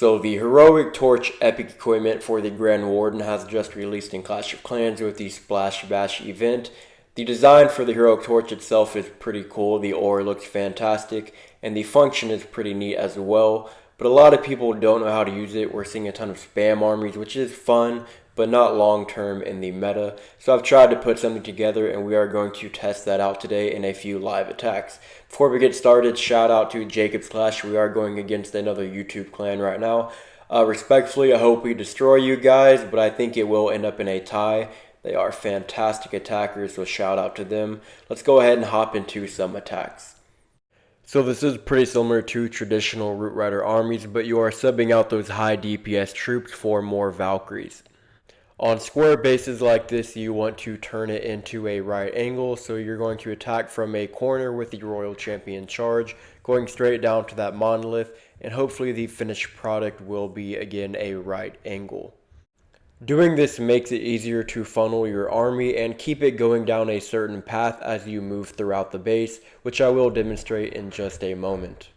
So the Heroic Torch epic equipment for the Grand Warden has just released in Clash of Clans with the Splash Bash event. The design for the Heroic Torch itself is pretty cool, the ore looks fantastic, and the function is pretty neat as well. But a lot of people don't know how to use it. We're seeing a ton of spam armies, which is fun, but not long term in the meta. So I've tried to put something together, and we are going to test that out today in a few live attacks. Before we get started, shout out to Jacob's Clash. We are going against another YouTube clan right now. Respectfully, I hope we destroy you guys, but I think it will end up in a tie. They are fantastic attackers, so shout out to them. Let's go ahead and hop into some attacks. So this is pretty similar to traditional Root Rider armies, but you are subbing out those high DPS troops for more Valkyries. On square bases like this, you want to turn it into a right angle, so you're going to attack from a corner with the Royal Champion charge, going straight down to that monolith, and hopefully the finished product will be, again, a right angle. Doing this makes it easier to funnel your army and keep it going down a certain path as you move throughout the base, which I will demonstrate in just a moment.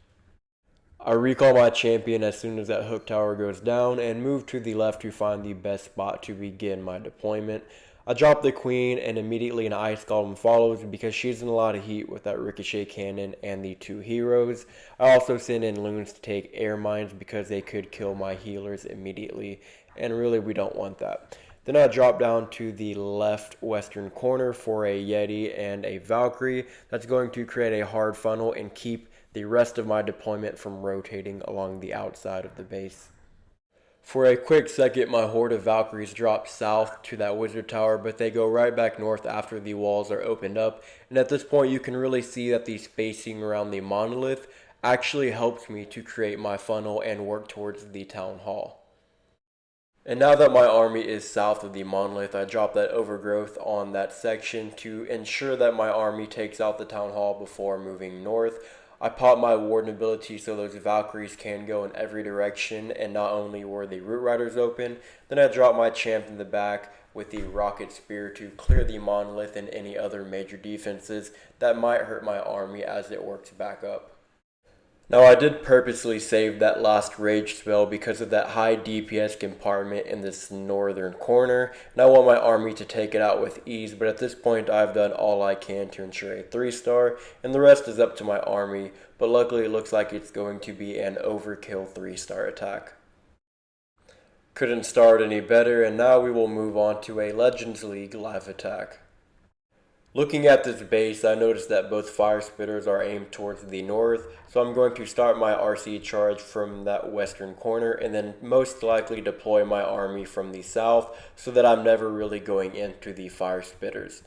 I recall my champion as soon as that hook tower goes down and move to the left to find the best spot to begin my deployment. I drop the queen and immediately an ice golem follows because she's in a lot of heat with that ricochet cannon and the two heroes. I also send in loons to take air mines because they could kill my healers immediately, and really we don't want that. Then I drop down to the left western corner for a Yeti and a Valkyrie. That's going to create a hard funnel and keep the rest of my deployment from rotating along the outside of the base. For a quick second, my horde of Valkyries drop south to that wizard tower, but they go right back north after the walls are opened up, and at this point you can really see that the spacing around the monolith actually helps me to create my funnel and work towards the town hall. And now that my army is south of the monolith, I drop that overgrowth on that section to ensure that my army takes out the town hall before moving north. I pop my warden ability so those Valkyries can go in every direction, and not only were the Root Riders open, then I drop my champ in the back with the rocket spear to clear the monolith and any other major defenses that might hurt my army as it works back up. Now I did purposely save that last rage spell because of that high DPS compartment in this northern corner, and I want my army to take it out with ease, but at this point I've done all I can to ensure a 3-star, and the rest is up to my army, but luckily it looks like it's going to be an overkill 3-star attack. Couldn't start any better, and now we will move on to a Legends League live attack. Looking at this base, I noticed that both fire spitters are aimed towards the north, so I'm going to start my RC charge from that western corner and then most likely deploy my army from the south so that I'm never really going into the fire spitters.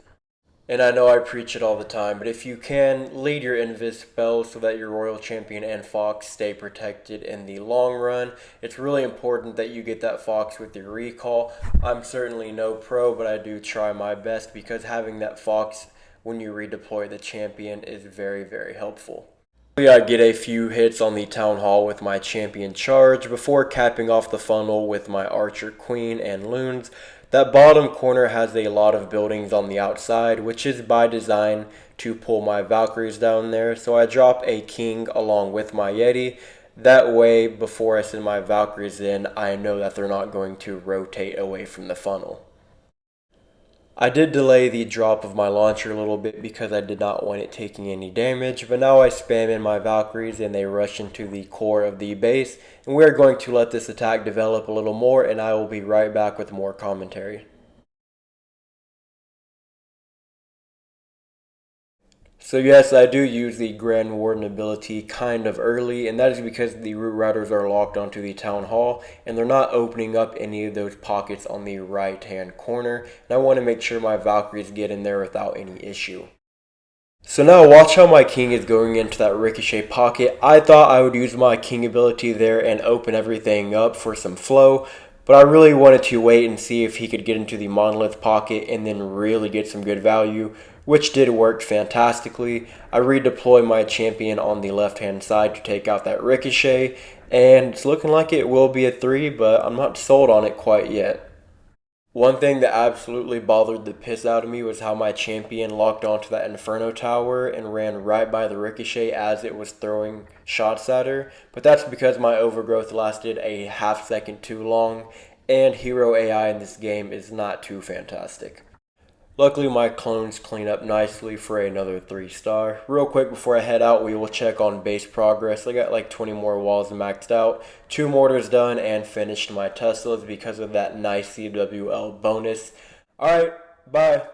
And I know I preach it all the time, but if you can, lead your invis spell so that your Royal Champion and Fox stay protected in the long run. It's really important that you get that Fox with your recall. I'm certainly no pro, but I do try my best because having that Fox when you redeploy the champion is very, very helpful. I get a few hits on the town hall with my champion charge before capping off the funnel with my archer queen and loons. That bottom corner has a lot of buildings on the outside, which is by design to pull my Valkyries down there, so I drop a king along with my Yeti. That way, before I send my Valkyries in, I know that they're not going to rotate away from the funnel. I did delay the drop of my launcher a little bit because I did not want it taking any damage, but now I spam in my Valkyries and they rush into the core of the base, and we're going to let this attack develop a little more, and I will be right back with more commentary. So yes, I do use the Grand Warden ability kind of early, and that is because the Root Riders are locked onto the Town Hall, and they're not opening up any of those pockets on the right-hand corner, and I want to make sure my Valkyries get in there without any issue. So now watch how my king is going into that ricochet pocket. I thought I would use my king ability there and open everything up for some flow, but I really wanted to wait and see if he could get into the monolith pocket and then really get some good value, which did work fantastically. I redeploy my champion on the left hand side to take out that ricochet, and it's looking like it will be a 3, but I'm not sold on it quite yet. One thing that absolutely bothered the piss out of me was how my champion locked onto that Inferno Tower and ran right by the Ricochet as it was throwing shots at her. But that's because my overgrowth lasted a half second too long, and hero AI in this game is not too fantastic. Luckily, my clones clean up nicely for another 3-star. Real quick before I head out, we will check on base progress. I got like 20 more walls maxed out, 2 mortars done, and finished my Teslas because of that nice CWL bonus. Alright, bye.